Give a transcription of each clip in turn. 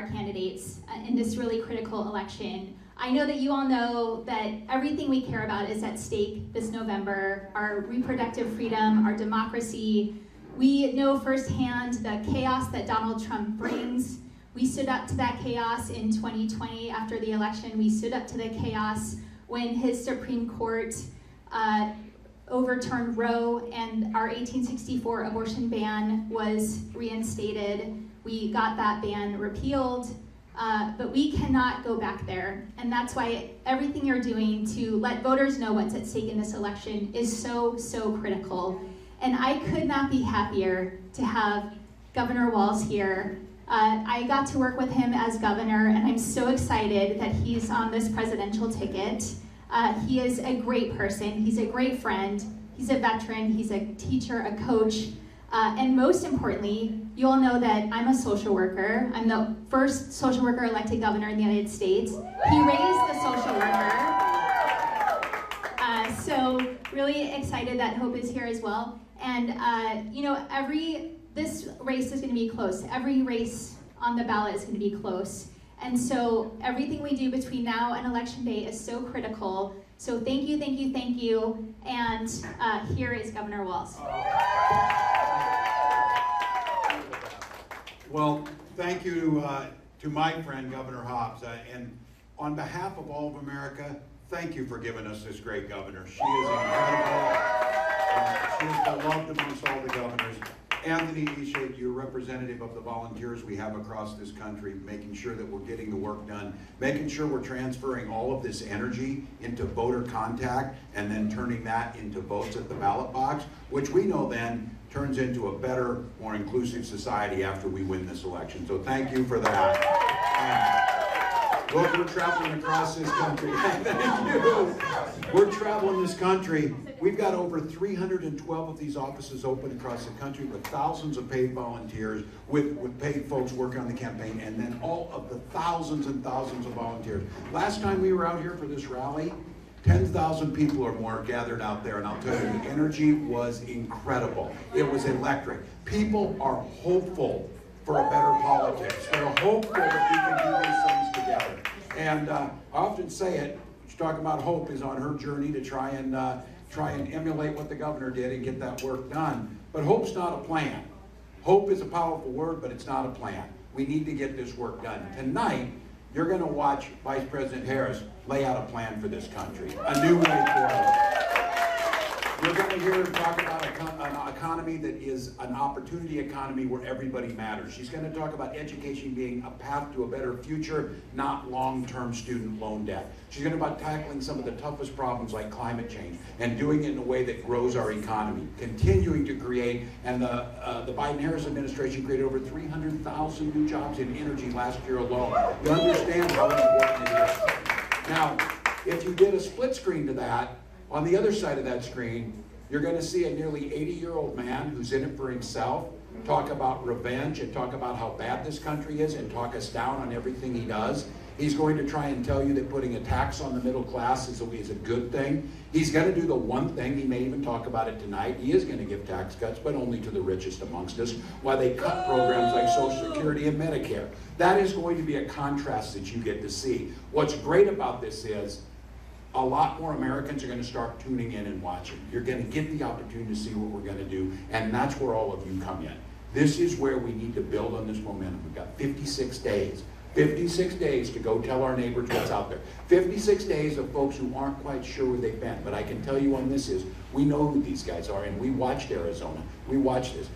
our candidates in this really critical election. I know that you all know that everything we care about is at stake this November, our reproductive freedom, our democracy. We know firsthand the chaos that Donald Trump brings. We stood up to that chaos in 2020 after the election. We stood up to the chaos when his Supreme Court overturned Roe and our 1864 abortion ban was reinstated. We got that ban repealed, but we cannot go back there. And that's why everything you're doing to let voters know what's at stake in this election is so, so critical. And I could not be happier to have Governor Walz here. I got to work with him as governor, and I'm so excited that he's on this presidential ticket. He is a great person, he's a great friend, he's a veteran, he's a teacher, a coach, and most importantly, you all know that I'm a social worker. I'm the first social worker elected governor in the United States. He raised the social worker. So really excited that Hope is here as well. And you know, this race is going to be close. Every race on the ballot is going to be close. And so everything we do between now and Election Day is so critical. So thank you, thank you, thank you. And here is Governor Walz. Well, thank you to my friend, Governor Hobbs. And on behalf of all of America, thank you for giving us this great governor. She is incredible. She is beloved amongst all the governors. Anthony Ishe, you're representative of the volunteers we have across this country, making sure that we're getting the work done, making sure we're transferring all of this energy into voter contact and then turning that into votes at the ballot box, which we know then turns into a better, more inclusive society after we win this election. So thank you for that. Look, we're traveling across this country. Thank you. We're traveling this country. We've got over 312 of these offices open across the country with thousands of paid volunteers, with paid folks working on the campaign, and then all of the thousands and thousands of volunteers. Last time we were out here for this rally, 10,000 people or more gathered out there, and I'll tell you, the energy was incredible. It was electric. People are hopeful for a better politics. They're hopeful that we can do these things together. And I often say it, she's talking about Hope is on her journey to try and emulate what the governor did and get that work done. But hope's not a plan. Hope is a powerful word, but it's not a plan. We need to get this work done. Tonight, you're going to watch Vice President Harris lay out a plan for this country, a new way forward. You're going to hear her talk about an economy that is an opportunity economy where everybody matters. She's going to talk about education being a path to a better future, not long-term student loan debt. She's going to about tackling some of the toughest problems like climate change and doing it in a way that grows our economy, continuing to create, and the Biden-Harris administration created over 300,000 new jobs in energy last year alone. You understand how important it is. Now, if you did a split screen to that, on the other side of that screen, you're going to see a nearly 80-year-old man who's in it for himself talk about revenge and talk about how bad this country is and talk us down on everything he does. He's going to try and tell you that putting a tax on the middle class is a good thing. He's going to do the one thing, he may even talk about it tonight, he is going to give tax cuts, but only to the richest amongst us, while they cut programs like Social Security and Medicare. That is going to be a contrast that you get to see. What's great about this is a lot more Americans are going to start tuning in and watching. You're going to get the opportunity to see what we're going to do, and that's where all of you come in. This is where we need to build on this momentum. We've got 56 days. 56 days to go tell our neighbors what's out there. 56 days of folks who aren't quite sure where they've been. But I can tell you on this is, we know who these guys are, and we watched Arizona. We watched this.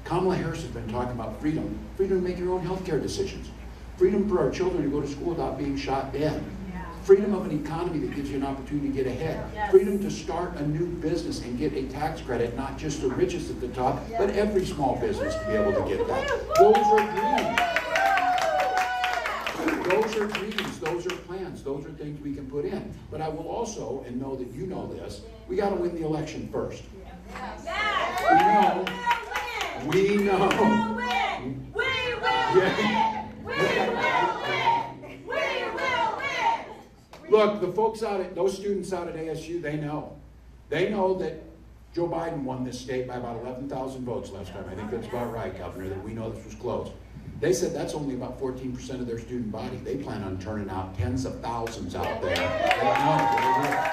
Kamala Harris has been talking about freedom. Freedom to make your own healthcare decisions. Freedom for our children to go to school without being shot dead. Freedom of an economy that gives you an opportunity to get ahead. Yes. Freedom to start a new business and get a tax credit, not just the richest at the top, but every small business to be able to get that. Those are dreams. Those are dreams, those are plans, those are things we can put in. But I will also, and know that you know this, we got to win the election first. Yes. We know. We will win. We will win. We will win. Look, the folks those students out at ASU, they know. They know that Joe Biden won this state by about 11,000 votes last time. I think that's about right, Governor, that we know this was close. They said that's only about 14% of their student body. They plan on turning out tens of thousands out there. They don't know.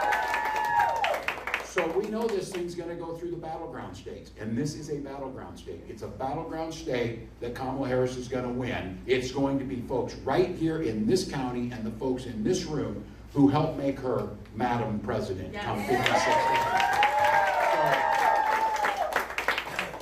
So we know this thing's going to go through the battleground states, and this is a battleground state. It's a battleground state that Kamala Harris is going to win. It's going to be folks right here in this county and the folks in this room who helped make her Madam President come 56 days.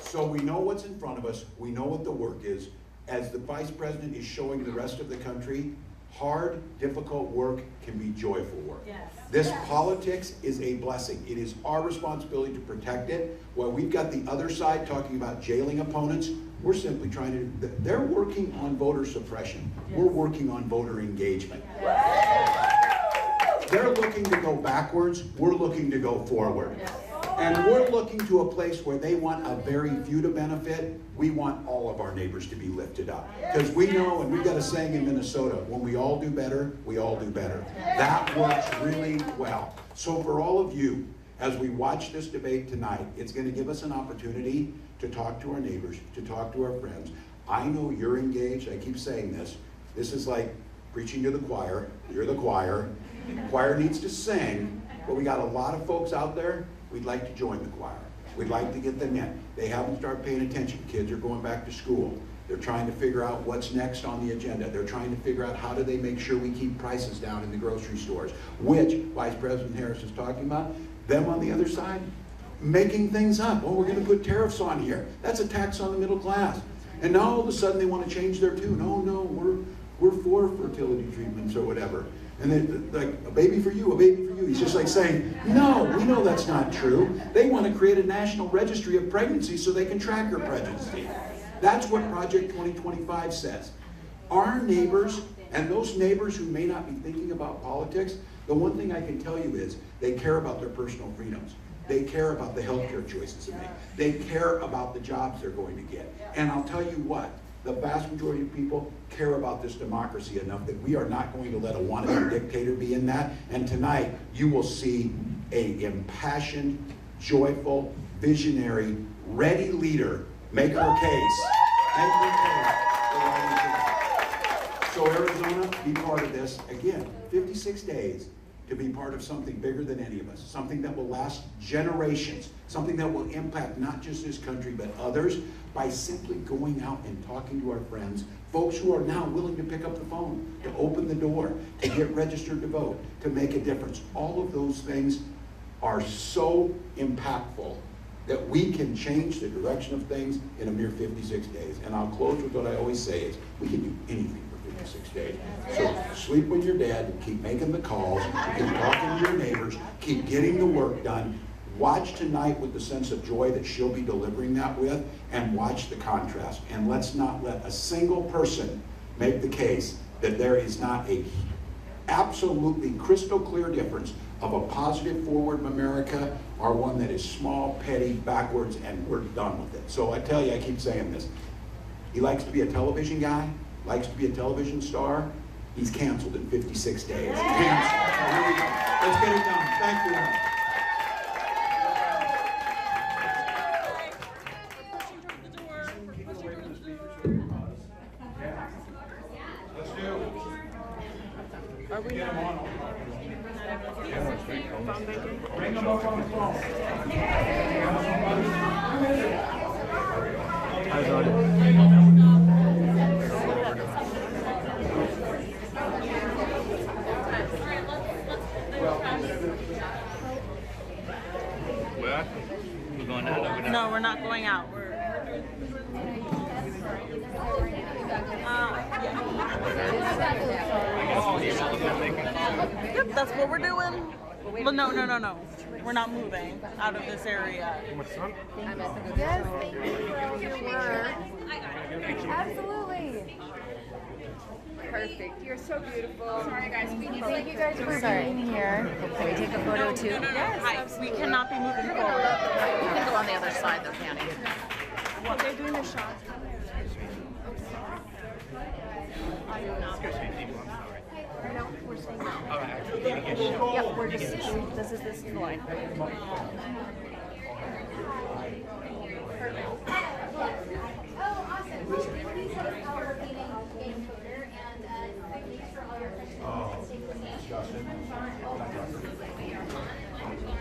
So we know what's in front of us. We know what the work is. As the Vice President is showing the rest of the country, hard, difficult work can be joyful work. Yes. This politics is a blessing. It is our responsibility to protect it. While we've got the other side talking about jailing opponents, we're simply trying to, they're working on voter suppression. Yes. We're working on voter engagement. Yes. They're looking to go backwards, we're looking to go forward. Yes. And we're looking to a place where they want a very few to benefit. We want all of our neighbors to be lifted up. Because we know, and we've got a saying in Minnesota, when we all do better, we all do better. That works really well. So for all of you, as we watch this debate tonight, it's going to give us an opportunity to talk to our neighbors, to talk to our friends. I know you're engaged. I keep saying this. This is like preaching to the choir. You're the choir. The choir needs to sing, but we got a lot of folks out there. We'd like to join the choir. We'd like to get them in. They haven't started paying attention. Kids are going back to school. They're trying to figure out what's next on the agenda. They're trying to figure out how do they make sure we keep prices down in the grocery stores, which Vice President Harris is talking about. Them on the other side, making things up. Oh, we're going to put tariffs on here. That's a tax on the middle class. And now all of a sudden they want to change their tune. Oh no, we're for fertility treatments or whatever. And then, like, a baby for you, a baby for you. He's just like saying, no, we know that's not true. They want to create a national registry of pregnancy so they can track your pregnancy. That's what Project 2025 says. Our neighbors, and those neighbors who may not be thinking about politics, the one thing I can tell you is they care about their personal freedoms. They care about the healthcare choices they make. They care about the jobs they're going to get. And I'll tell you what, the vast majority of people care about this democracy enough that we are not going to let a wannabe dictator be in that. And tonight, you will see an impassioned, joyful, visionary, ready leader make her case. Make her case. So Arizona, be part of this. Again, 56 days to be part of something bigger than any of us, something that will last generations, something that will impact not just this country but others, by simply going out and talking to our friends, folks who are now willing to pick up the phone, to open the door, to get registered to vote, to make a difference. All of those things are so impactful that we can change the direction of things in a mere 56 days. And I'll close with what I always say is, we can do anything for 56 days. So sleep when you're dead, keep making the calls, keep talking to your neighbors, keep getting the work done. Watch tonight with the sense of joy that she'll be delivering that with, and watch the contrast. And let's not let a single person make the case that there is not a absolutely crystal clear difference of a positive forward America or one that is small, petty, backwards, and we're done with it. So I tell you, I keep saying this. He likes to be a television guy, likes to be a television star. He's canceled in 56 days. Canceled. Let's get it done. Thank you. Are we Get them on. Bring them up on the phone. We're going out. No, we're not going out. Yep, that's what we're doing. But no. We're not moving out of this area. Yes, thank you for all your work. Absolutely. Perfect. You're so beautiful. Sorry, guys. Thank you guys for being here. Can we take a photo too? Yes. We cannot be moving forward. We can go on the other side though, Candy. What they're doing is shot. No, we're staying out. All right. Yep, we're just, this is this line. Oh, awesome.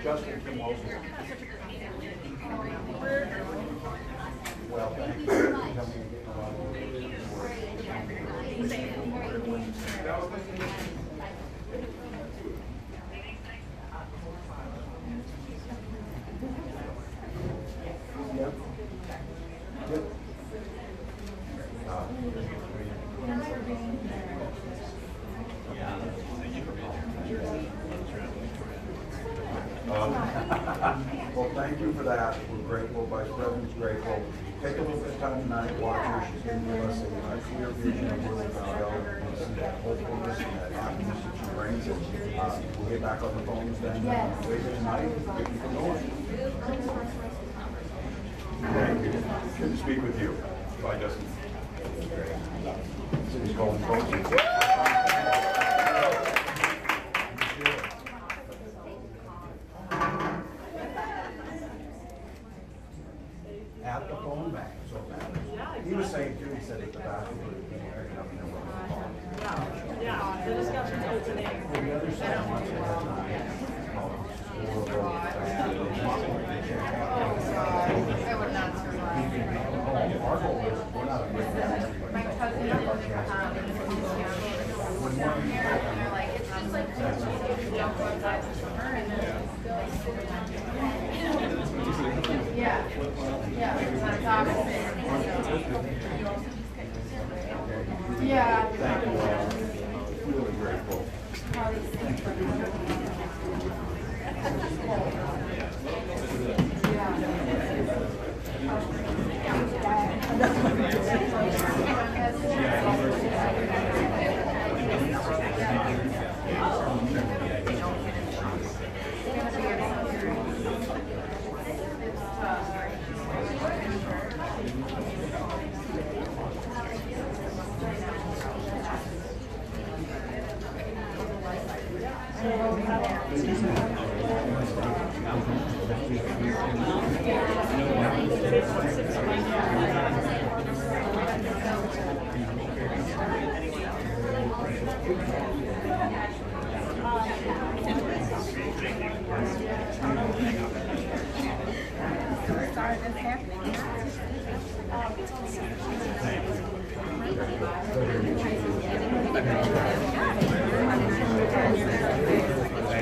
Justin, Kim Walz. Well, Thank you so much. Yep. Yep. Well, thank you for that. We're grateful. Vice President's grateful. Take a little bit of time tonight, watch her. She's going to give us a clear vision of where we're going to go. We'll see that hopefulness and that happiness that she brings. We'll get back on the phones then. Yes. Later tonight, we can go on. Thank you. Good to speak with you. Bye, Justin. City's calling folks. At the phone bank, so he was saying too, he said at the bathroom, picking up and then Yeah, the discussion's opening. on the other side, once at a time. I would not survive. Our goal is, we're not a good family. My cousin lives in and they're like, it's just like, you don't go outside for summer and then yeah, it's opposite. Yeah. Thank you all. Really grateful.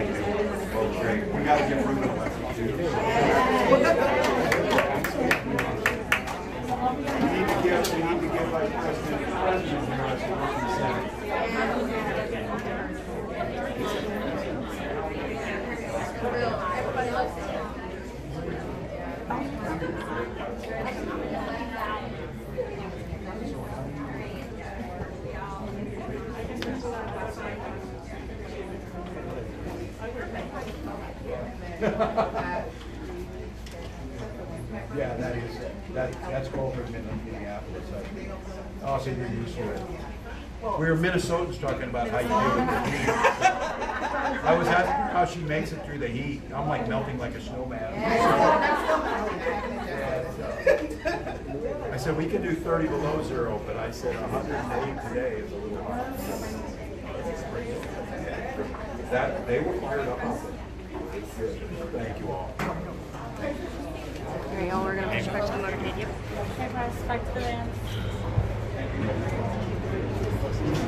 We got to get rid of that too. We need to give Vice President the President the rest of the Senate. Yeah, that's Colbert, Minneapolis. Oh, so you're used to it. We were Minnesotans talking about how you do it. I was asking her how she makes it through the heat. I'm like melting like a snowman. I said, we can do 30 below zero, but I said 108 today is a little hard. That, they were fired up. Thank you all. There you go, we're gonna push back to the motorcade. Yep. Okay, guys, back to the dance.